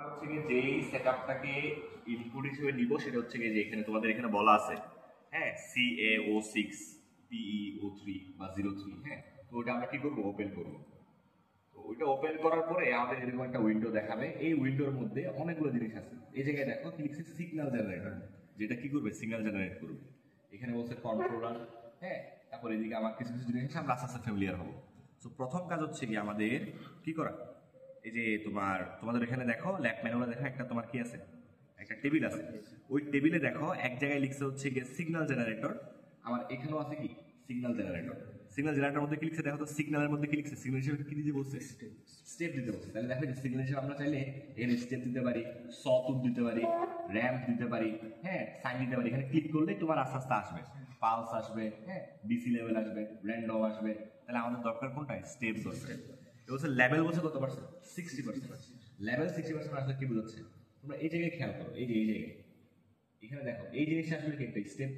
হচ্ছে কি যেই সেটআপটাকে ইনপুট হিসেবে নিব সেটা হচ্ছে কি যে এখানে তোমাদের এখানে বলা আছে, হ্যাঁ, CaO6 PeO3 বা 03, হ্যাঁ। তো ওটা আমরা কি করবো, ওপেন করবো। তো ওইটা ওপেন করার পরে আমাদের এরকম একটা উইন্ডো দেখাবে। এই উইন্ডোর মধ্যে অনেকগুলো জিনিস আছে। এই জায়গায় দেখো কি লিখছে, সিগন্যাল জেনারেটর, যেটা কি করবে, সিগন্যাল জেনারেট করবে। এখানে বলছে কন্ট্রোলার, হ্যাঁ। তারপর এদিকে আমার কিছু কিছু জিনিস আমরা আস্তে আস্তে ফ্যামিলিয়ার হবো। তো প্রথম কাজ হচ্ছে কি আমাদের কি করা, এই যে তোমাদের এখানে দেখো ল্যাব ম্যানুয়ালে দেখো একটা তোমার কি আছে, একটা টেবিল আছে। ওই টেবিলে দেখো এক জায়গায় লিখছে হচ্ছে গিয়ে সিগন্যাল জেনারেটর। আমার এখানেও আছে কি সিগন্যাল জেনারেটর। সিগন্যাল জেনারেটর মধ্যে কি লিখছে দেখো তো, সিগন্যালের মধ্যে কি লিখছে, সিগন্যাল হিসেবে কি দিতে বলছে, স্টেপ দিতে বলছে। তাহলে দেখো যে সিগন্যাল হিসেবে আমরা চাইলে এখানে স্টেপ দিতে পারি, সতুট দিতে পারি, র্যাম্প দিতে পারি, হ্যাঁ, সাইন দিতে পারি। এখানে ক্লিক করলে তোমার আস্তে আস্তে আসবে, পালস আসবে, হ্যাঁ, ডিসি লেভেল আসবে, র্যান্ডম আসবে। তাহলে আমাদের দরকার কোনটা, স্টেপ দরকার। বলছে লেভেল বলছে কত পার্সেন্ট, 60%। লেভেল 60% আসলে কি বোঝাচ্ছে, তোমরা এই জায়গায় খেয়াল করো, এই যে এই জায়গায় এখানে দেখো এই জিনিসটা আসলে কি একটা স্টেপ,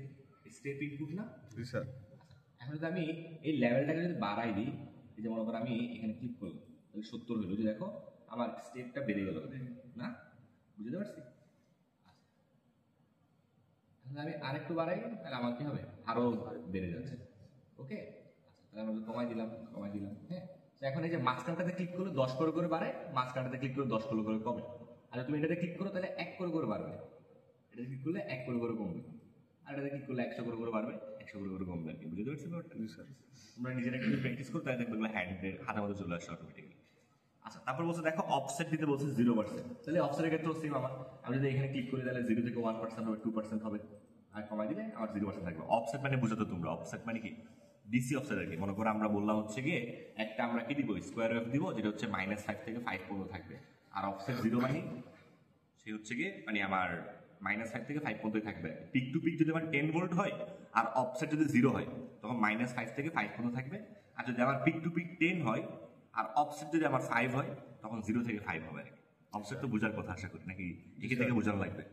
স্টেপ ইনপুট না? জি স্যার। এখন যদি আমি এই লেভেলটাকে যদি বাড়াই দিই, এই যে মনে করো আমি এখানে ক্লিক করলাম, তাহলে 70 হলো। যে দেখো আমার স্টেপটা বেড়ে গেল না, বুঝতে পারছি? এখন আমি আরেকটু বাড়াই, তাহলে আমার কি হবে, আরো বেড়ে যাচ্ছে। ওকে, তাহলে আমরা কমাই দিলাম, কমাই দিলাম, হ্যাঁ। তো এখন এই যে মাঝখানটাতে ক্লিক করলে 10 করে বাড়ে, মাঝখানটাতে ক্লিক করলে 10 করে কমে। আর তুমি এটাতে ক্লিক করো তাহলে 1 করে বাড়বে, এটা ক্লিক করলে 1 করে কমবে। আর এটাতে ক্লিক করলে 100 করে বাড়বে, 100 করে কমবে আর কি। বুঝতে পারছি ব্যাপারটা? তোমরা নিজেরা একটু প্র্যাকটিস করো, তাহলে দেখবে হাতের মধ্যে চলে আসছে অটোমেটিক্যালি। আচ্ছা, তারপর বলছে দেখো অফসেট দিতে বলছে 0%। তাহলে অফসেটের ক্ষেত্রে সেম আমি যদি এখানে ক্লিক করি তাহলে 0 থেকে 1% হবে, 2% হবে। আর কমাই দিলে আমার 0% থাকবে। অফসেট মানে বুঝাতো তোমরা, অফসেট মানে কি, ডিসি অফসেট আর কি। মনে করো আমরা বললাম হচ্ছে গিয়ে একটা আমরা কি দিব, স্কোয়ার ওয়েভ দিব, যেটা হচ্ছে -5 থেকে 5 পর্যন্ত থাকবে। আর অফসেট 0 মানে সে হচ্ছে গিয়ে মানে আমার -5 থেকে 5 পর্যন্ত থাকবে। পিক টু পিক যদি আমার 10 ভোল্ট হয় আর অফসেট যদি 0 হয়, তখন -5 থেকে 5 পর্যন্ত থাকবে। আর যদি আমার পিক টু পিক 10 হয় আর অফসেট যদি আমার 5 হয়, তখন 0 থেকে 5 হবে আর কি। অফসেট তো বোঝার কথা আশা করি, নাকি এখান থেকে বোঝানো লাগবে?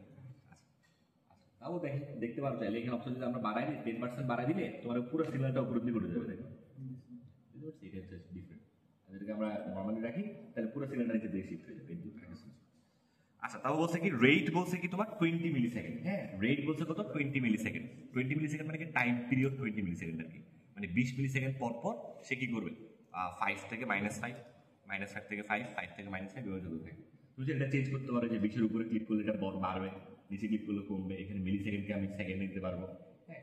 তাও দেখতে পারো চাইলে এখানে অপশন যদি আমরা বাড়াই দিই, 10% বাড়াই দিলে তোমার পুরো সিগন্যালটা উপরের দিকে উঠে যাবে। দেখো, বুঝতে পারছি? এটা হচ্ছে ডিফারেন্ট। যেটাকে আমরা নর্মালি রাখি তাহলে পুরো সিগন্যালটা নিচে দিয়ে শিফট হয়ে যাবে। আচ্ছা, তাও বলছে কি রেট বলছে কি তোমার 20 মিলি সেকেন্ড। হ্যাঁ, রেট বলছে কত, 20 মিলি সেকেন্ড। 20 মিলি সেকেন্ড মানে কি টাইম পিরিয়ড 20 মিলি সেকেন্ড আর কি। মানে 20 মিলি সেকেন্ড পর পর সে কি করবে, 5 থেকে -5, -5 থেকে 5, 5 থেকে -5 এভাবে চলতে থাকবে। তুমি এটা চেঞ্জ করতে পারো যে 20-এর উপরে ক্লিক করলে এটা বাড়বে, নিচে ক্লিক করলে কমবে। এখানে মিলি সেকেন্ডকে আমি সেকেন্ড নিতে পারবো, হ্যাঁ।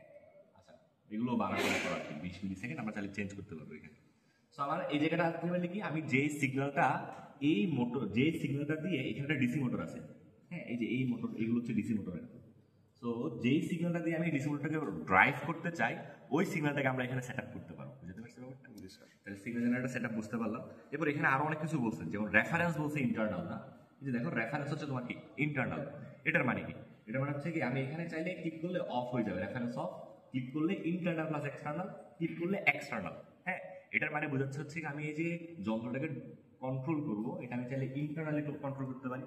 আচ্ছা, এগুলো বাড়ানো করা আর কি। 20 মিলি সেকেন্ড আমরা চাইলে চেঞ্জ করতে পারবো এখানে। সো আমার এই জায়গাটা আসতে পারলে কি, আমি যে সিগন্যালটা এই মোটর, যে সিগন্যালটা দিয়ে এখানে একটা ডিসি মোটর আছে, হ্যাঁ, এই যে এই মোটর, এগুলো হচ্ছে ডিসি মোটর। সো যেই সিগন্যালটা দিয়ে আমি ডিসি মোটরটাকে ড্রাইভ করতে চাই, ওই সিগন্যালটাকে আমরা এখানে সেট আপ করতে পারবো। বুঝতে পারছি ব্যাপারটা? তাহলে সিগন্যাল জেনারেটর সেট আপ বুঝতে পারলাম। এবার এখানে আরো অনেক কিছু বলছেন, যেমন রেফারেন্স বলছে ইন্টারনাল না। এই যে দেখো রেফারেন্স হচ্ছে তোমার কি ইন্টারনাল। এটার মানে কি, এটা মানে হচ্ছে কি আমি এখানে চাইলে ক্লিক করলে অফ হয়ে যাবে, রেফারেন্স অফ। ক্লিক করলে ইন্টারনাল প্লাস এক্সটার্নাল, ক্লিক করলে এক্সটার্নাল, হ্যাঁ। এটার মানে বোঝাচ্ছে হচ্ছে আমি এই যে যন্ত্রটাকে কন্ট্রোল করবো, এটা আমি চাইলে ইন্টারনালি কন্ট্রোল করতে পারি,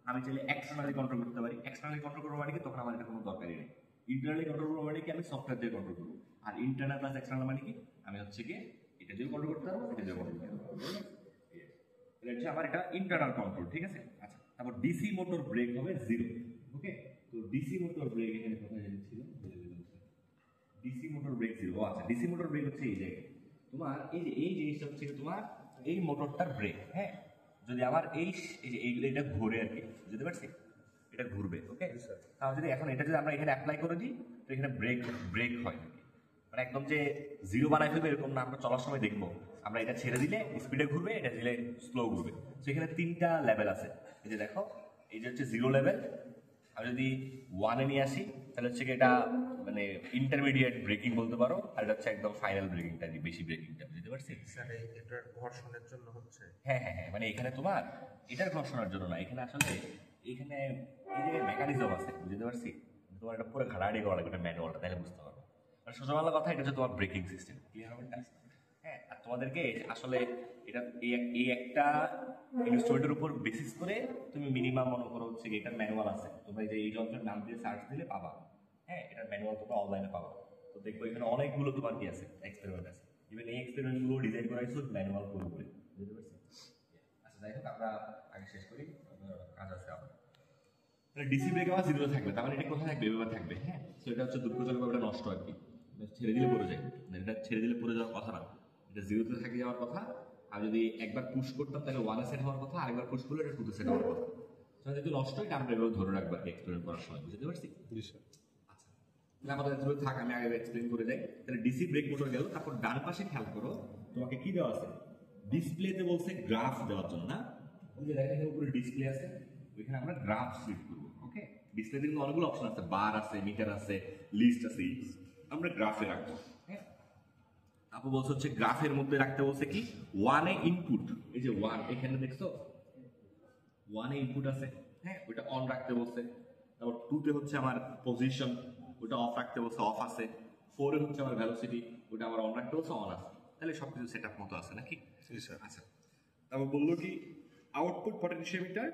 আমি চাইলে এক্সটার্নালি কন্ট্রোল করতে পারি। এক্সটার্নালি কন্ট্রোল করবো মানে কি, তখন আমার এটা কোনো দরকারই নেই। ইন্টারনালি কন্ট্রোল করবো মানে কি, আমি সফটওয়্যার দিয়ে কন্ট্রোল করবো। আর ইন্টারনাল প্লাস এক্সটার্নাল মানে কি, আমি হচ্ছে কি এটা দিয়ে কন্ট্রোল করতে পারবো, এটা দিয়ে কন্ট্রোল করতে পারবো। এটা হচ্ছে আমার এটা ইন্টারনাল কন্ট্রোল, ঠিক আছে। আচ্ছা, তারপর ডিসি মোটর ব্রেক হবে 0। ওকে, তো ডিসি মোটর ব্রেক এখানে কোথায় ছিল, ডিসি মোটর ব্রেক 0। আচ্ছা, ডিসি মোটর ব্রেক হচ্ছে এই জায়গায় তোমার, এই যে এই জিনিসটা হচ্ছে তোমার এই মোটরটার ব্রেক, হ্যাঁ। যদি আমার এই যে এটা ঘুরে আর কি, বুঝতে পারছি, এটা ঘুরবে। ওকে, তাহলে যদি এখন এটা যদি আমরা এখানে অ্যাপ্লাই করে দিই, তো এখানে ব্রেক ব্রেক হয়, মানে একদম যে 0 বানাই ফেলবে এরকম না। আমরা চলার সময় দেখবো আমরা এটা ছেড়ে দিলে স্পিডে ঘুরবে, এটা দিলে স্লো ঘুরবে। তো এখানে 3টা লেভেল আছে। এই যে দেখো, এই যে হচ্ছে 0 লেভেল। আমি যদি 1-এ নিয়ে আসি তাহলে হচ্ছে কি এটা মানে ইন্টারমিডিয়েট ব্রেকিং বলতে পারো, আর এটা হচ্ছে একদম ফাইনাল ব্রেকিংটা, বেশি ব্রেকিংটা। বুঝতে পারছি? স্যার এটার ঘর্ষণের জন্য হচ্ছে। হ্যাঁ হ্যাঁ হ্যাঁ, মানে এখানে তোমার এটার ঘর্ষণের জন্য না, এখানে আসলে এখানে এই জায়গায় মেকানিজম আছে। বুঝতে পারছি? তোমার এটা পুরো ঘাড়াড়ি করা লাগবে, এটা ম্যানুয়ালটা, তাহলে বুঝতে পারবো। মানে সোজা বাংলা কথা, এটা হচ্ছে তোমার ব্রেকিং সিস্টেম। ক্লিয়ার হবে? হ্যাঁ, আর তোমাদেরকে আসলে এটা এই একটা ইনস্ট্রুমেন্টের উপর বেসিস করে তুমি মিনিমাম মনে করো হচ্ছে এটার ম্যানুয়াল আছে, তোমরা এই যন্ত্রের নাম দিয়ে সার্চ দিলে পাবা। হ্যাঁ, এটার ম্যানুয়াল তোমরা অনলাইনে পাবা। তো দেখবো এখানে অনেকগুলো তোমার কি আছে, এক্সপেরিমেন্ট আছে। ইভেন এই এক্সপেরিমেন্টগুলো ডিজাইন করা হয়েছে ম্যানুয়াল করে। বুঝতে পারছি? আচ্ছা, যাই হোক, আমরা আগে শেষ করি, কাজ আছে। তাহলে ডিসি ব্রেক আমার জিরোতে থাকবে, তার মানে এটা কোথায় থাকবে, এভাবে থাকবে। হ্যাঁ, তো এটা হচ্ছে দুঃখজনকভাবে এটা নষ্ট আর কি, ছেড়ে দিলে পড়ে যায়, এটা ছেড়ে দিলে পড়ে যাওয়ার কথা না, এটা জিরোতে থাকে যাওয়ার কথা। আর যদি একবার পুশ করতাম তাহলে ওয়ানে সেট হওয়ার কথা, আরেকবার পুশ করলে এটা টুতে সেট হওয়ার কথা। যেহেতু নষ্ট, এটা আমরা এভাবে ধরে রাখবো আর কি এক্সপেরিমেন্ট করার সময়, বুঝতে পারছি? আচ্ছা, তাহলে আমাদের এতটুকু থাক, আমি আগে এক্সপ্লেন করে যাই। তাহলে ডিসি ব্রেক মোটর গেল, তারপর ডান পাশে খেয়াল করো, তোমাকে কি দেওয়া আছে, ডিসপ্লেতে বলছে গ্রাফ দেওয়ার জন্য না, ওই যে দেখেন উপরে ডিসপ্লে আছে, ওইখানে আমরা গ্রাফ সিট করবো। ওকে, ডিসপ্লেতে কিন্তু অনেকগুলো অপশন আছে, বার আছে, মিটার আছে, লিস্ট আছে, আমরা গ্রাফে রাখবো। হ্যাঁ, তারপর বলছে হচ্ছে গ্রাফের মধ্যে রাখতে বলছে কি, ওয়ানে ইনপুট, এই যে ওয়ান এখানে দেখছো ওয়ানে ইনপুট আছে, হ্যাঁ ওইটা অন রাখতে বলছে। তারপর টুতে হচ্ছে আমার পজিশন, ওটা অফ রাখতে বলছে, অফ আছে। ফোরে হচ্ছে আমার ভ্যালোসিটি, ওটা আমার অন রাখতে বলছে, অন আছে। তাহলে সবকিছু সেট আপ মতো আছে নাকি? আচ্ছা, তারপর বললো কি আউটপুট পটেনশিওমিটার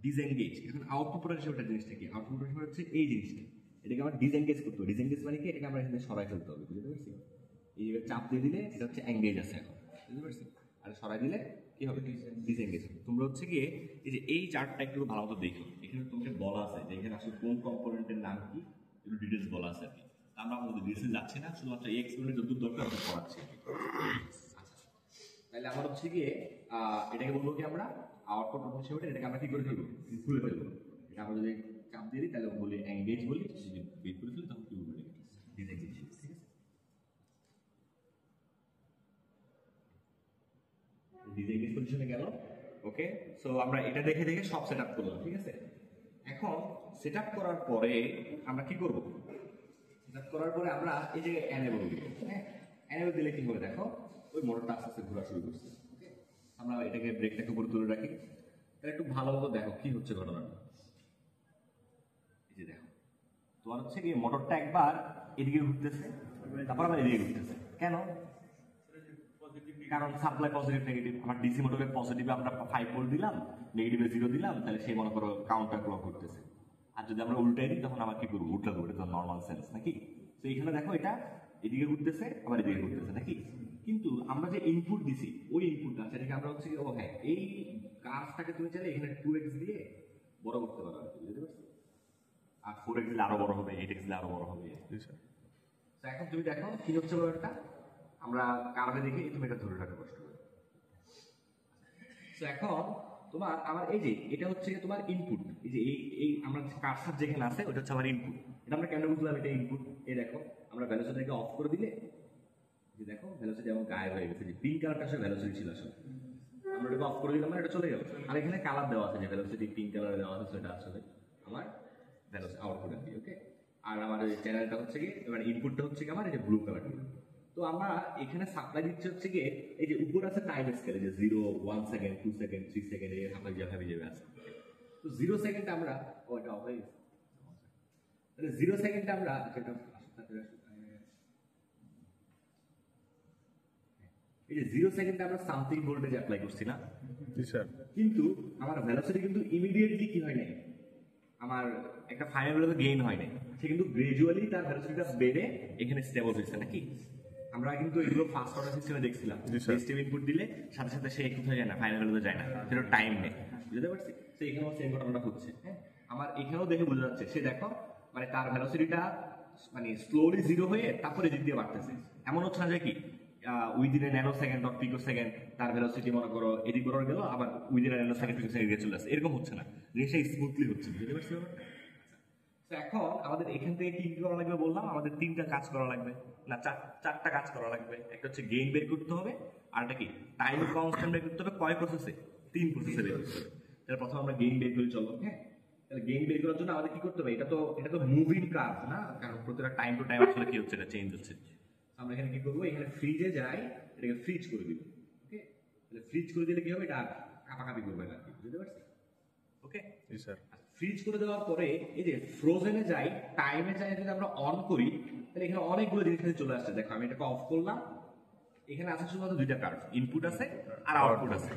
ডিসএনগেজ। এখন আউটপুট পটেনশিওমিটার জিনিসটা কি? আউটপুট পটেনশিওমিটার হচ্ছে এই জিনিসটা, এটাকে আমার ডিসএনগেজ করতে হবে। ডিসএনগেজ মানে কি, এটাকে আমরা এখানে সরাই ফেলতে হবে, বুঝতে পারছি? এই চাপ দিয়ে দিলে এটা হচ্ছে এঙ্গেজ আছে এখন, বুঝতে পারছি? আর সরাই দিলে কি হবে, ডিসএঙ্গেজ হবে। তোমরা হচ্ছে গিয়ে এই যে এই চার্টটা একটু ভালো মতো দেখো, এখানে তোমাকে বলা আছে যে এখানে আসলে কোন কম্পোনেন্টের নাম কি, একটু ডিটেলস বলা আছে আর কি। আমরা আমাদের ডিটেলসে যাচ্ছি না, শুধুমাত্র এই এক্সপেরিমেন্ট যতদূর দরকার আমরা পড়াচ্ছি। আচ্ছা, তাহলে আমার হচ্ছে গিয়ে এটাকে বলবো কি আমরা আউটপুট পটেনশিওমিটার, এটাকে আমরা কি করে ফেলবো, খুলে ফেলবো। এটা আমরা যদি চাপ দিয়ে দিই তাহলে বলি এঙ্গেজ বলি, যদি বের করে ফেলি তখন কি বলবো, ডিসএঙ্গেজ। ঠিক আছে, ডিসএঙ্গেজ পজিশনে গেল। ওকে, সো আমরা এটা দেখে দেখে সব সেট আপ করলাম, ঠিক আছে? এখন সেট আপ করার পরে আমরা কি করব, সেট আপ করার পরে আমরা এই যে এনেবল দিব। হ্যাঁ, এনেবল দিলে কি হবে দেখো, ওই মোটরটা আস্তে আস্তে ঘোরা শুরু করছে। ওকে, আমরা এটাকে ব্রেকটাকে উপরে তুলে রাখি, তাহলে একটু ভালো মতো দেখো কি হচ্ছে ঘটনাটা। এই যে দেখো, তোমার হচ্ছে কি মোটরটা একবার এদিকে ঘুরতেছে, তারপর আবার এদিকে ঘুরতেছে। কেন? কারণ সাপ্লাই পজিটিভ নেগেটিভ। আমার ডিসি মোটরের পজিটিভে আমরা 5 ভোল্ট দিলাম, নেগেটিভে 0 দিলাম, তাহলে সেই মনে করো কাউন্টার ক্লক করতেছে। আর যদি আমরা উল্টাই দিই তখন আমার কি করবো, উল্টা করবো, এটা তো নর্মাল সেন্স নাকি? তো এখানে দেখো এটা এদিকে ঘুরতেছে আবার এদিকে ঘুরতেছে নাকি? কিন্তু আমরা যে ইনপুট দিছি ওই ইনপুটটা সেটাকে আমরা হচ্ছে ও হ্যাঁ এই কাজটাকে তুমি চাইলে এখানে 2x দিয়ে বড় করতে পারো, বুঝতে পারছো? আর 4x দিলে আরো বড় হবে, 8x দিলে আরো বড় হবে। তো এখন তুমি দেখো কি হচ্ছে ব্যাপারটা, আমরা কার্ভে দেখে তুমি এটা ধরে রাখতে কষ্ট হবে। তো এখন তোমার আমার এই যে এটা হচ্ছে তোমার ইনপুট, এই যে এই আমরা কার্সার যেখানে আছে ওটা হচ্ছে আমার ইনপুট। এটা আমরা কেন বুঝলাম এটা ইনপুট? এই দেখো আমরা ভ্যালোসিটিকে অফ করে দিলে যে দেখো ভ্যালোসিটি আমার গায়েব হয়ে গেছে, যে পিঙ্ক কালারটা আসলে ভ্যালোসিটি ছিল আসলে, আমরা এটাকে অফ করে দিলাম এটা চলে গেল। আর এখানে কালার দেওয়া আছে যে ভ্যালোসিটি পিঙ্ক কালারে দেওয়া আছে, সেটা আসলে আমার ভ্যালোসিটি আউটপুট আর কি। ওকে, আর আমার এই চ্যানেলটা হচ্ছে কি এবার ইনপুটটা হচ্ছে কি আমার এই যে ব্লু কালার। তো আমরা এখানে সাপ্লাই দিচ্ছি হচ্ছে গিয়ে এই যে উপর আছে টাইম স্কেল, যে 0, 1 সেকেন্ড, 2 সেকেন্ড, 3 সেকেন্ড, এই সাপ্লাই যেভাবে যাবে আছে। তো 0 সেকেন্ড আমরা ওটা অফ হয়ে গেছে, তাহলে 0 সেকেন্ড আমরা যেটা এই যে 0 সেকেন্ডে আমরা সামথিং ভোল্টেজ অ্যাপ্লাই করছি না, কিন্তু আমার ভেলোসিটি কিন্তু ইমিডিয়েটলি কি হয় নাই, আমার একটা ফাইনাল ভ্যালুতে গেইন হয় নাই, সে কিন্তু গ্রাজুয়ালি তার ভেলোসিটিটা বেড়ে এখানে স্টেবল হয়েছে নাকি? আমরা কিন্তু এগুলো ফার্স্ট অর্ডার সিস্টেমে দেখছিলাম, স্টেপ ইনপুট দিলে সাথে সাথে সে কোথায় যায় না, ফাইনাল ভ্যালুতে যায় না, সেটা টাইম নেই, বুঝতে পারছি? তো এখানেও সেম ঘটনাটা হচ্ছে। হ্যাঁ, আমার এখানেও দেখে বোঝা যাচ্ছে সে দেখো মানে তার ভেলোসিটিটা মানে স্লোলি 0 হয়ে তারপরে দিক দিয়ে বাড়তেছে। এমন হচ্ছে না যে কি within a nanosecond or picosecond তার ভেলোসিটি মনে করো এদিক বরাবর গেল, আবার within a nanosecond picosecond চলে আসছে, এরকম হচ্ছে না, জিনিসটা স্মুথলি হচ্ছে, বুঝতে পারছি? তো এখন আমাদের এখান থেকে কি করা লাগবে বললাম, আমাদের 3টা কাজ করা লাগবে না 4টা কাজ করা লাগবে। একটা হচ্ছে গেইন বের করতে হবে, আরটা কি টাইম কনস্ট্যান্ট বের করতে হবে। কয় প্রসেসে? 3 প্রসেসে বের করতে হবে। তাহলে প্রথমে আমরা গেইন বের করি, চলো। হ্যাঁ, তাহলে গেইন বের করার জন্য আমাদের কি করতে হবে, এটা তো মুভিং কার্ভ না, কারণ প্রতিটা টাইম টু টাইম আসলে কি হচ্ছে, এটা চেঞ্জ হচ্ছে। আমরা এখানে কি করবো, এখানে ফ্রিজে যাই, এটাকে ফ্রিজ করে দিব। ওকে, তাহলে ফ্রিজ করে দিলে কি হবে, এটা কাপাকাপি করবে না, বুঝতে পারছি? ওকে স্যার, ফ্রিজ করে দেওয়ার পরে এই যে ফ্রোজেনে যাই, টাইমে যাই, যদি আমরা অন করি তাহলে এখানে অনেকগুলো জিনিস চলে আসছে। দেখো আমি এটাকে অফ করলাম, এখানে আছে শুধুমাত্র 2টা কার্ভ, ইনপুট আছে আর আউটপুট আছে।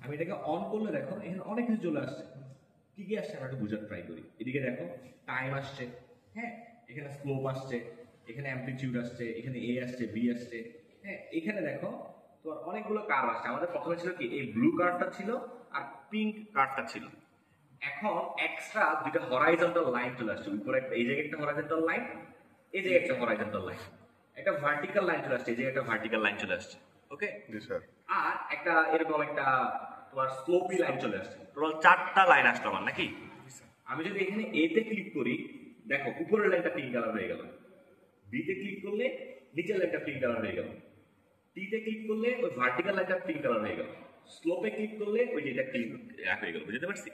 আমি এটাকে অন করলে দেখো এখানে অনেক কিছু চলে আসছে। কি কি আসছে আমরা একটু বোঝার ট্রাই করি। এদিকে দেখো টাইম আসছে, হ্যাঁ, এখানে স্লোপ আসছে, এখানে অ্যামপ্লিটিউড আসছে, এখানে এ আসছে, বি আসছে। হ্যাঁ, এখানে দেখো তোমার অনেকগুলো কার্ভ আসছে। আমাদের প্রথমে ছিল কি এই ব্লু কার্ভটা ছিল আর পিঙ্ক কার্ভটা ছিল। এখন এক্সট্রা দুটো হরাইজন্টাল লাইন চলে আসছে, উপরে এই জায়গায় একটা হরাইজন্টাল লাইন, এই জায়গায় একটা হরাইজন্টাল লাইন, একটা ভার্টিক্যাল লাইন চলে আসছে, এই জায়গায় একটা ভার্টিক্যাল লাইন চলে আসছে। ওকে জি স্যার। আর একটা এরকম একটা তোমার স্লোপি লাইন চলে আসছে। টোটাল 4টা লাইন আসলো আমার নাকি? আমি যদি এখানে এ তে ক্লিক করি, দেখো উপরের লাইনটা পিঙ্ক কালার হয়ে গেল, বি তে ক্লিক করলে নিচের লাইনটা পিঙ্ক কালার হয়ে গেল, টি তে ক্লিক করলে ওই ভার্টিক্যাল লাইনটা পিঙ্ক কালার হয়ে গেল, স্লোপে ক্লিক করলে ওই যেটা ক্লিক হয়ে গেল। বুঝতে পারছি?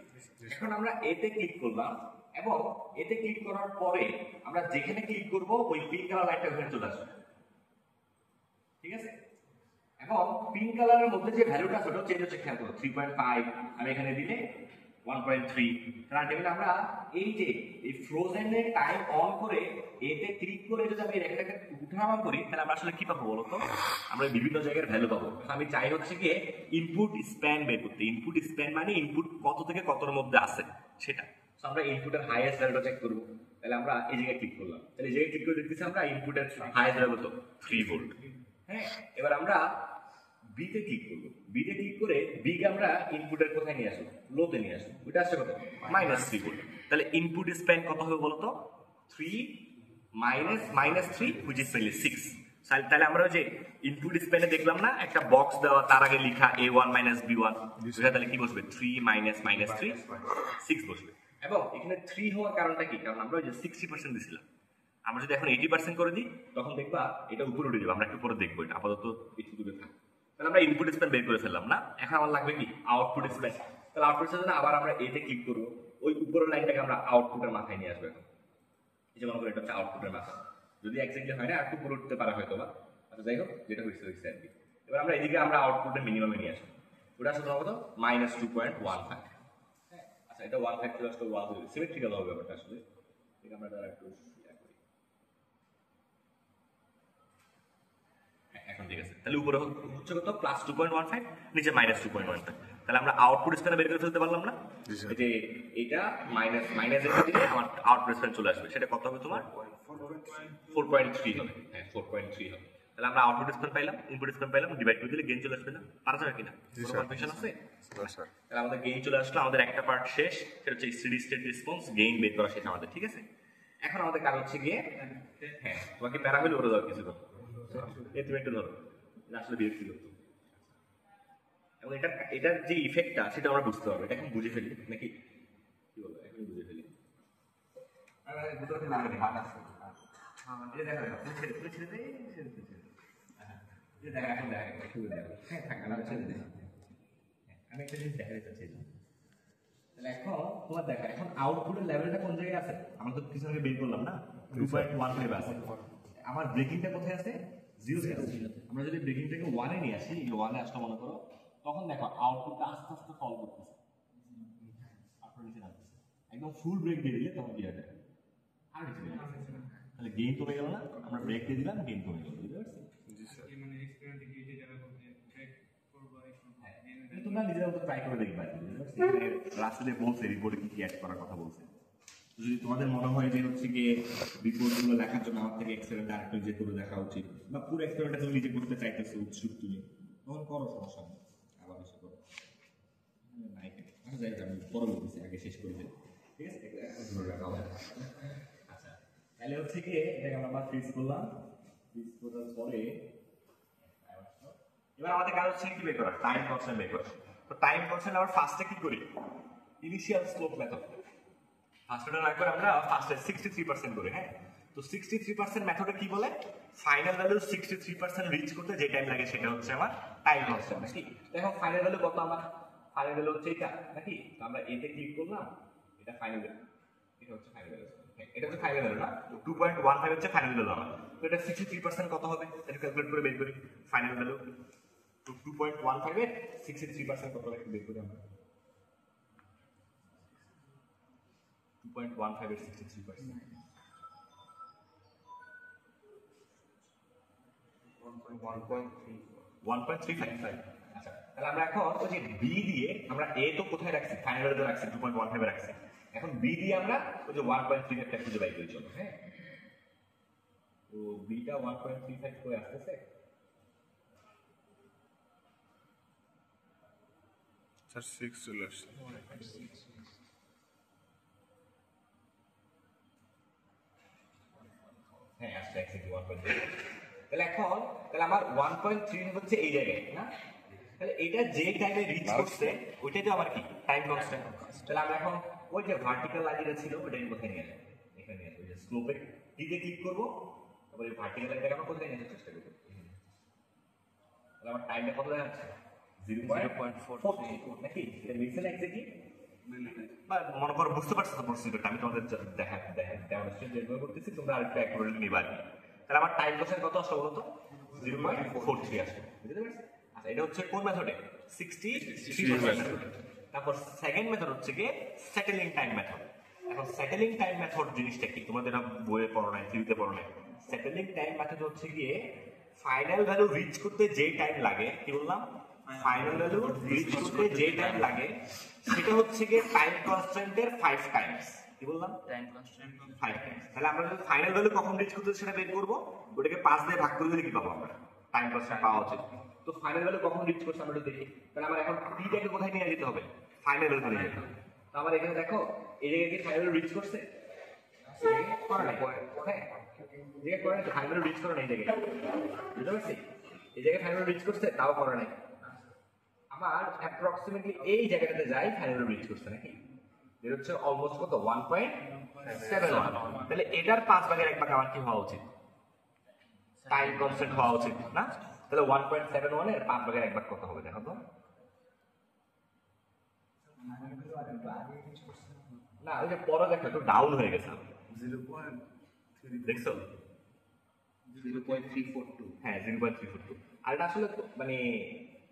এখন আমরা এতে ক্লিক করলাম এবং এতে ক্লিক করার পরে আমরা যেখানে ক্লিক করব ওই পিঙ্ক কালার লাইনটা ওখানে চলে আসবে। ঠিক আছে? এবং পিঙ্ক কালারের মধ্যে যে ভ্যালুটা ছোট চেঞ্জ হচ্ছে, খেয়াল করো 3.5 আমি এখানে দিলে 1.3। কারণ আলটিমেটলি আমরা এই যে এই ফ্রোজেনে টাইম অন করে এতে ক্লিক করে যদি আমি রেখাটাকে উঠানামা করি, তাহলে আমরা আসলে কি পাবো বলো তো? আমরা বিভিন্ন জায়গার ভ্যালু পাবো। আমি চাই হচ্ছে গিয়ে ইনপুট স্প্যান বের করতে। ইনপুট স্প্যান মানে ইনপুট কত থেকে কতর মধ্যে আছে সেটা। তো আমরা ইনপুটের হাইয়েস্ট ভ্যালুটা চেক করবো। তাহলে আমরা এই জায়গায় ক্লিক করলাম, তাহলে এই জায়গায় ক্লিক করে দেখতেছি আমরা ইনপুটের হাইয়েস্ট ভ্যালু কত, 3 ভোল্ট। হ্যাঁ, এবার আমরা বিতে ক্লিক করবো। বিতে ক্লিক করে বিকে আমরা ইনপুটের কোথায় নিয়ে আসবো, লোতে নিয়ে আসবো। ওইটা আসছে কত, -3 ভোল্ট। তাহলে ইনপুট স্প্যান কত হবে বলতো, 3 -3 হুইচ ইজ মেইনলি 6। তাহলে আমরা ওই যে ইনপুট স্প্যানে দেখলাম না একটা বক্স দেওয়া, তার আগে লেখা a1 - b1, তাহলে কি বসবে, 3 - -3 6 বসবে। এবং এখানে 3 হওয়ার কারণটা কি, কারণ আমরা ওই যে 60% দিছিলাম। আমরা যদি এখন 80% করে দিই তখন দেখবা এটা উপরে উঠে যাবে। আমরা একটু পরে দেখবো, এটা আপাতত একটু দূরে থাক। তাহলে আমরা ইনপুট স্প্যান বের করে ফেললাম না, এখন আমার লাগবে কি আউটপুট স্প্যান। তাহলে আউটপুট স্প্যান আবার আমরা এতে ক্লিক করবো, ওই উপরের লাইনটাকে আমরা আউটপুটের মাথায় নিয়ে আসবো। এখন এই যে মনে করো এটা হচ্ছে আউটপুটের মাথা, যদি এক্স্যাক্টলি হয় না আর একটু উপরে উঠতে পারা হয়তো বা, আচ্ছা যাই হোক যেটা হয়েছে হয়েছে আর কি। এবার আমরা এদিকে আমরা আউটপুটের মিনিমামে নিয়ে আসবো, ওটা আসলে কত, -2.15। হ্যাঁ, আচ্ছা এটা 15 চলে আসলে 1 হয়ে সিমেট্রিক্যাল হবে ব্যাপারটা আসলে। এটা আমরা একটু এখন ঠিক আছে। তাহলে উপরে হচ্ছে কত, +2.15, নিচে -2.15। তাহলে আমরা আউটপুট স্প্যান বের করে ফেলতে পারলাম না? এই যে এটা মাইনাস এটা দিলে আমার আউটপুট স্প্যান চলে আসবে, সেটা কত হবে তোমার 4.3 হবে। হ্যাঁ 4.3 হবে। তাহলে আমরা আউটপুট স্প্যান পাইলাম, ইনপুট স্প্যান পাইলাম, ডিভাইড করে দিলে গেইন চলে আসবে না? পারা যাবে কিনা, কোনো কনফিউশন আছে? তাহলে আমাদের গেইন চলে আসলো, আমাদের একটা পার্ট শেষ, সেটা হচ্ছে স্টেডি স্টেট রেসপন্স, গেইন বের করা শেষ আমাদের। ঠিক আছে, এখন আমাদের কাজ হচ্ছে গিয়ে, হ্যাঁ তোমাকে প্যারা হলে ওরা যাওয়ার কিছু কথা তুমি একটু ধরো আসলে বিরক্তি করতো, এবং এটার যে ইফেক্টটা সেটা আমরা বুঝতে পারবো। এটা এখন বুঝে ফেলি নাকি কি বলবো, এখন বুঝে ফেলি। আমি একটা জিনিস দেখাতে চাচ্ছি। তাহলে এখন তোমার দেখা, এখন আউটপুটের লেভেলটা কোন জায়গায় আছে? আমরা তো কিছু আগে বের করলাম না, 2.15 আছে। আমার ব্রেকিংটা কোথায় আছে, 0 তে আছে। আমরা যদি ব্রেকিংটাকে 1 এ নিয়ে আসি, 1 এ আসলে মনে করো, তখন দেখো আউটপুটটা আস্তে আস্তে ফল করতেছে, আপনার নিচে নামতেছে। একদম ফুল ব্রেক দিয়ে দিলে তখন কি হবে, আর নিচে নেমে যাচ্ছে। তাহলে গেইন কমে গেল না? আমরা ব্রেক দিয়ে দিলাম, গেইন কমে গেল। বুঝতে পারছি? জি স্যার। মানে এক্সপেরিমেন্টে গিয়ে যে যারা বলতে ট্রাই করব এই তোমরা নিজেরা তো ট্রাই করে দেখবা। রাসেলে বলছে রিপোর্টে কি কি অ্যাড করার কথা বলছে। যদি তোমাদের মনে হয় যে হচ্ছে গিয়ে রিপোর্টগুলো লেখার জন্য আমার থেকে এক্সপেরিমেন্ট আরেকটু নিজে করে দেখা উচিত, বা পুরো এক্সপেরিমেন্টটা তুমি নিজে করতে চাইতেছো উৎসুক তুমি, তখন করো, সমস্যা নেই, আবার এসে করো। নাই আচ্ছা যাই হোক, আমি পরে বলতেছি, আগে শেষ করে দিই। ঠিক আছে, ধরে রাখা হবে। আচ্ছা তাহলে হচ্ছে গিয়ে এটাকে আমরা ফ্রিজ করলাম, ফ্রিজ করার পরে এবার আমাদের কাজ হচ্ছে কি বের করা, টাইম কনস্ট্যান্ট বের করা। তো টাইম কনস্ট্যান্ট আমরা ফার্স্টে কি করি, ইনিশিয়াল স্লোপ মেথড। ফার্স্টে না করে আমরা ফার্স্টে 63% করি। হ্যাঁ, তো 63% মেথডে কি বলে, ফাইনাল ভ্যালু 63% রিচ করতে যে টাইম লাগে সেটা হচ্ছে আমার টাইম কনস্ট্যান্ট নাকি? দেখো ফাইনাল ভ্যালু কত, আমার ফাইনাল ভ্যালু হচ্ছে এটা নাকি? তো আমরা এতে ক্লিক করলাম, এটা ফাইনাল ভ্যালু, এটা হচ্ছে ফাইনাল ভ্যালু, এটা হচ্ছে ফাইনাল ভ্যালু না, 2.15 হচ্ছে ফাইনাল ভ্যালু আমার। তো এটা 63% কত হবে, এটা ক্যালকুলেট করে বের করি ফাইনাল ভ্যালু। তো 2.15 এর 63% কত হবে বের করি আমরা, 2.15 এর 63% 1.35। আচ্ছা তাহলে আমরা এখন ওই যে বি দিয়ে, আমরা এ তো কোথায় রাখছি, ফাইনাল ভ্যালু রাখছি 2.15 এ রাখছি, এখন বি দিয়ে আমরা ওই যে 1.3 একটা খুঁজে বাই করি। চলো হ্যাঁ, তো বিটা 1.35 করে আসতেছে। স্যার 6 চলে আসছে। এক্স্যাক্টলি 1.3। তাহলে এখন তাহলে আমার 1.3 হচ্ছে এই জায়গায় না, তাহলে এটা যে টাইমে রিচ করছে ওইটাই তো আমার কি টাইম কনস্ট্যান্ট। তাহলে আমরা এখন ওই যে ভার্টিক্যাল লাইন যেটা ছিল ওটা কোথায় নিয়ে আসবো, এখানে নিয়ে আসবো। ওই যে স্লোপে দিকে ক্লিক করবো, তারপরে ভার্টিক্যাল লাইনটাকে আমরা কোথায় নিয়ে আসার চেষ্টা করবো। তাহলে আমার টাইমটা কত দেখাচ্ছে 0.43 নাকি, এটা মিলছে না এক্স্যাক্টলি? মনে করো বুঝতে পারছো তো প্রসিডিউরটা, আমি তোমাদের ডেমনস্ট্রেট যেভাবে করতেছি তোমরা আরেকটু অ্যাকুরেটলি নিবা আর কি। তাহলে আমার টাইম কনস্ট্যান্ট কত আসলো বলো তো, 0.43 আসলো, বুঝতে পারছো? আচ্ছা এটা হচ্ছে কোন মেথডে, 63 মেথড। তারপর সেকেন্ড মেথড হচ্ছে কি সেটেলিং টাইম মেথড। এখন সেটেলিং টাইম মেথড জিনিসটা কি, তোমাদের বইয়ে পড়ো নাই, থিওরিতে পড়ো নাই। সেটেলিং টাইম মেথড হচ্ছে গিয়ে ফাইনাল ভ্যালু রিচ করতে যে টাইম লাগে, কি বললাম, ফাইনাল ভ্যালু রিচ করতে যে টাইম লাগে সেটা হচ্ছে গিয়ে টাইম কনস্ট্যান্টের 5 টাইমস। কি বললাম, টাইম কনস্ট্যান্ট 5 টাইমস। তাহলে আমরা যদি ফাইনাল ভ্যালু কখন রিচ করতে সেটা বের করব, ওটাকে 5 দিয়ে ভাগ করে দিলে কি পাবো আমরা, টাইম কনস্ট্যান্ট পাওয়া উচিত। তো ফাইনাল ভ্যালু কখন রিচ করছে আমরা একটু দেখি। তাহলে আমার এখন টিটাকে কোথায় নিয়ে যেতে হবে, ফাইনাল ভ্যালু নিয়ে যেতে হবে। তো আমার এখানে দেখো এই জায়গায় কি ফাইনাল ভ্যালু রিচ করছে, ফাইনাল রিচ করে নাই জায়গায়, বুঝতে পারছি? এই জায়গায় ফাইনাল রিচ করছে তাও করে নাই। আমার অ্যাপ্রক্সিমেটলি এই জায়গাটাতে যাই ফাইনাল রিচ করছে নাকি, এর হচ্ছে অলমোস্ট কত 1.71। তাহলে এটার 5 ভাগের 1 ভাগ আমার কি হওয়া উচিত, টাইম কনস্ট্যান্ট হওয়া উচিত না? তাহলে 1.71 এর 5 ভাগের 1 ভাগ কত হবে দেখো তো। না ওই যে পরে দেখো একটু ডাউন হয়ে গেছে, 0.3 দেখছো, 0.342। হ্যাঁ 0.342। আর এটা আসলে মানে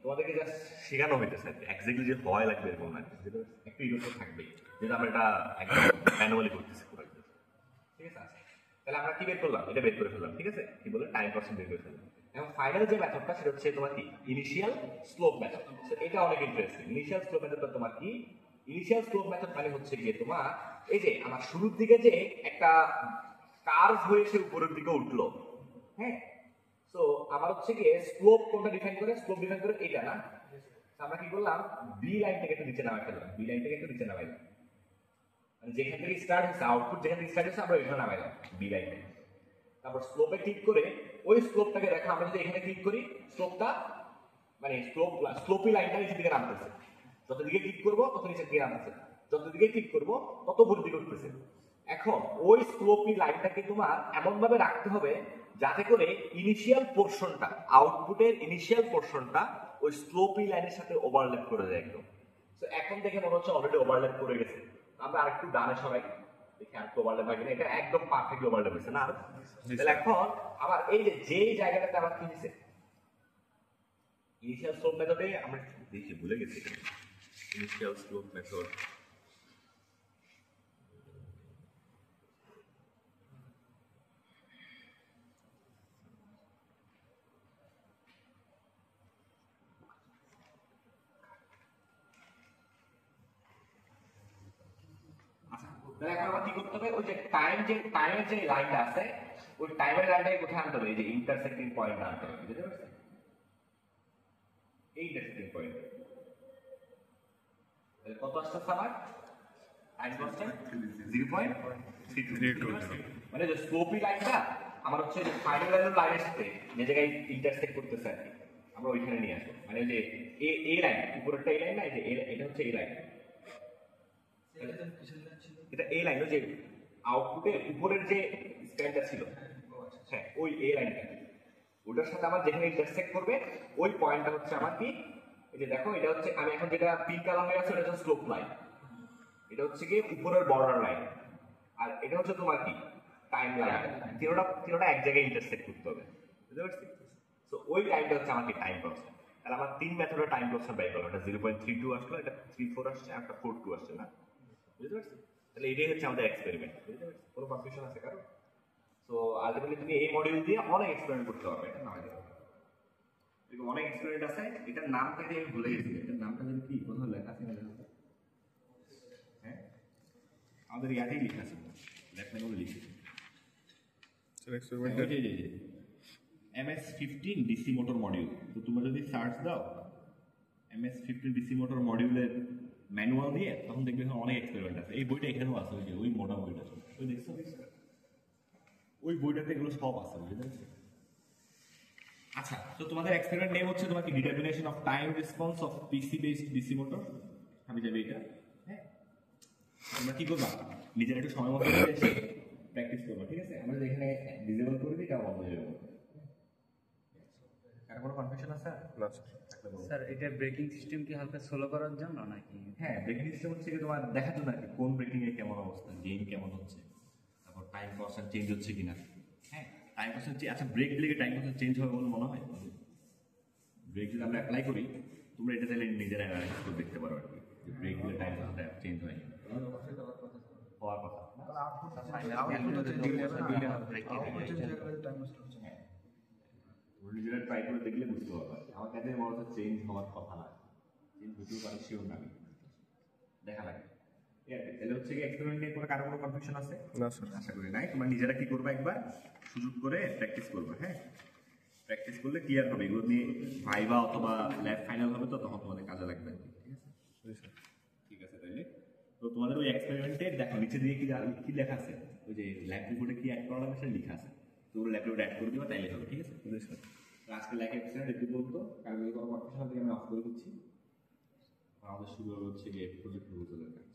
তোমাদেরকে জাস্ট শেখানো হইতেছে এক্স্যাক্টলি যে হয় লাগবে এরকম না, একটু ইরোটা থাকবে যেটা আমরা এটা একদম ম্যানুয়ালি করতেছি পুরো, ঠিক আছে? তাহলে আমরা কি বের করলাম, এটা বের করে ফেললাম, ঠিক আছে? কি বলে টাইম কনস্ট্যান্ট বের করে ফেললাম। এবং ফাইনাল যে মেথডটা সেটা হচ্ছে তোমার কি ইনিশিয়াল স্লোপ মেথড। এটা অনেক ইন্টারেস্টিং। ইনিশিয়াল স্লোপ মেথডটা তোমার কি, ইনিশিয়াল স্লোপ মেথড মানে হচ্ছে গিয়ে তোমার এই যে আমার শুরুর দিকে যে একটা কার্ভ হয়ে সে উপরের দিকে উঠলো, হ্যাঁ, তো আমার হচ্ছে গিয়ে স্লোপ কোনটা ডিফাইন করে, স্লোপ ডিফাইন করে এটা না। আমরা কি করলাম, বি লাইন থেকে একটু নিচে নামাই ফেললাম, বি লাইন থেকে একটু নিচে নামাইলাম, মানে যেখান থেকে স্টার্ট হচ্ছে আউটপুট যেখান থেকে স্টার্ট হচ্ছে আমরা ওইখানে নামাইলাম বি লাইনে। তারপর স্লোপে ক্লিক করে ওই স্লোপটাকে দেখা, আমরা যদি এখানে ক্লিক করি স্লোপটা মানে স্লোপি লাইনটা নিচের দিকে নামতেছে, যত দিকে ক্লিক করবো তত নিচের দিকে নামতেছে, যত দিকে ক্লিক করবো তত উপরের দিকে উঠতেছে। এখন ওই স্লোপি লাইনটাকে তোমার এমন ভাবে রাখতে হবে যাতে করে ইনিশিয়াল পোর্শনটা, আউটপুটের ইনিশিয়াল পোর্শনটা ওই স্লোপি লাইনের সাথে ওভারল্যাপ করে যায় একদম। তো এখন দেখে মনে হচ্ছে অলরেডি ওভারল্যাপ করে গেছে, আমরা আরেকটু ডানে সবাই দেখি আর ওভারল্যাপ হয় কিনা, এটা একদম পারফেক্টলি ওভারল্যাপ হয়েছে না? তাহলে এখন আমার এই যে যেই জায়গাটাতে আমার কি হয়েছে, ইনিশিয়াল স্লোপ মেথডে আমরা দেখি ভুলে গেছি ইনিশিয়াল স্লোপ মেথড। তাহলে এখন আমার কি করতে হবে, ওই যে টাইমের যে লাইনটা আছে ওই টাইমের লাইনটাকে কোথায় আনতে হবে, এই যে ইন্টারসেক্টিং পয়েন্ট আনতে হবে, বুঝতে পারছেন? এই ইন্টারসেক্টিং পয়েন্ট কত আসছে আমার টাইম কনস্ট্যান্ট 0.322, মানে যে স্লোপি লাইনটা আমার হচ্ছে যে ফাইনাল লাইনের সাথে যে জায়গায় ইন্টারসেক্ট করতেছে আর কি, আমরা ওইখানে নিয়ে আসবো। মানে যে এ লাইন উপরেরটা এই লাইন না, এই যে এটা হচ্ছে এই লাইন, এটা এই লাইন যে আউটপুটের উপরের যে স্প্যানটা ছিল, হ্যাঁ ওই এ লাইনটা, ওটার সাথে আমার যেখানে ইন্টারসেক্ট করবে ওই পয়েন্টটা হচ্ছে আমার কি, এই যে দেখো এটা হচ্ছে আমি এখন যেটা পিঙ্ক কালার হয়ে আছে এটা হচ্ছে স্লোপ লাইন, এটা হচ্ছে কি উপরের বর্ডার লাইন, আর এটা হচ্ছে তোমার কি টাইম লাইন। তিনটা এক জায়গায় ইন্টারসেক্ট করতে হবে, বুঝতে পারছি? তো ওই টাইমটা হচ্ছে আমার কি টাইম কনস্ট্যান্ট। তাহলে আমার 3 মেথডের টাইম কনস্ট্যান্ট বের করলাম, এটা 0.32 আসলো, এটা 34 আসছে, আর একটা 42 আসছে না, বুঝতে পারছি? তাহলে এটাই হচ্ছে আমাদের এক্সপেরিমেন্ট, বুঝতে পারছি? কোনো কনফিউশন আছে কারো? তো আলটিমেটলি তুমি এই মডিউল দিয়ে অনেক এক্সপেরিমেন্ট করতে পারবে, এটা নামাই দেবে, অনেক এক্সপেরিমেন্ট আছে। এটার নামটা আমি ভুলে গেছি, এটার নামটা যদি কি কোথাও লেখা আছে না, হ্যাঁ আমাদের ইয়াতেই লেখা আছে, লেখা বলে লিখি MS-15 ডিসি মোটর মডিউল। তো তোমরা যদি সার্চ দাও MS-15 ডিসি মোটর মডিউলের ম্যানুয়াল দিয়ে, তখন দেখবে অনেক এক্সপেরিমেন্ট আছে। এই বইটা এখানেও আছে, ওই যে ওই মোটা বইটা, ওই দেখছো ওই বইটাতে এগুলো সব আছে, বুঝতে পেরেছো? আচ্ছা, তো তোমাদের এক্সপেরিমেন্ট নেম হচ্ছে তোমাকে determination of time response of PC based DC motor. আমি যাবে এটা, হ্যাঁ। তোমরা কি করবা, নিজের একটু সময় মতো প্র্যাকটিস করবা, ঠিক আছে? আমরা এখানে ডিসেবল করে দিই, এটা বন্ধ হয়ে যাবে। কার কোনো কনফিউশন আছে? না স্যার। স্যার এটা ব্রেকিং সিস্টেম কি হালকা স্লো করার জন্য নাকি? হ্যাঁ, ব্রেকিং সিস্টেম হচ্ছে কি তোমার দেখার জন্য আর কি, কোন ব্রেকিং এর কেমন অবস্থা, গেইন কেমন হচ্ছে, তারপর টাইম কনস্ট্যান্ট চেঞ্জ হচ্ছে কিনা। হ্যাঁ, টাইম কনস্ট্যান্ট, আচ্ছা ব্রেক দিলে টাইম কনস্ট্যান্ট চেঞ্জ হবে বলে মনে হয়? ব্রেক যদি আমরা অ্যাপ্লাই করি, তোমরা এটা তাহলে নিজেরা অ্যানালাইসিস করে দেখতে পারো আর কি, যে ব্রেক দিলে টাইম কনস্ট্যান্ট চেঞ্জ হয় কিনা। হওয়ার কথা। হ্যাঁ, তোমরা নিজেরা ট্রাই করে দেখলে বুঝতে পারবে। আমার কাছে মনে হচ্ছে চেঞ্জ হওয়ার কথা না, চেঞ্জ হতেও পারে, শিওর না, দেখা লাগে। তাহলে হচ্ছে কি এক্সপেরিমেন্ট নিয়ে কারো কোনো কনফিউশন আছে? না স্যার। আশা করি নাই। তোমরা নিজেরা কি করবে, একবার সুযোগ করে প্র্যাকটিস করবে। হ্যাঁ, প্র্যাকটিস করলে ক্লিয়ার হবে, এগুলো নিয়ে ভাইবা অথবা ল্যাব ফাইনাল হবে, তো তখন তোমাদের কাজে লাগবে আর কি, ঠিক আছে? ঠিক আছে, তাইলে তো তোমাদের ওই এক্সপেরিমেন্টে দেখো নিচে দিয়ে কি লেখা আছে, ওই যে ল্যাব রিপোর্টে কি অ্যাড করা লাগবে সেটা লেখা আছে, তো ওগুলো ল্যাব রিপোর্টে অ্যাড করে দিবা, তাইলে হবে, ঠিক আছে? তো আজকে ল্যাব এক্সপেরিমেন্ট একটু বলতো, কারণ যদি কোনো কনফিউশন থেকে আমি অফ করে দিচ্ছি। আমাদের শুরু হচ্ছে গিয়ে প্রজেক্ট প্রপোজালের কাজ।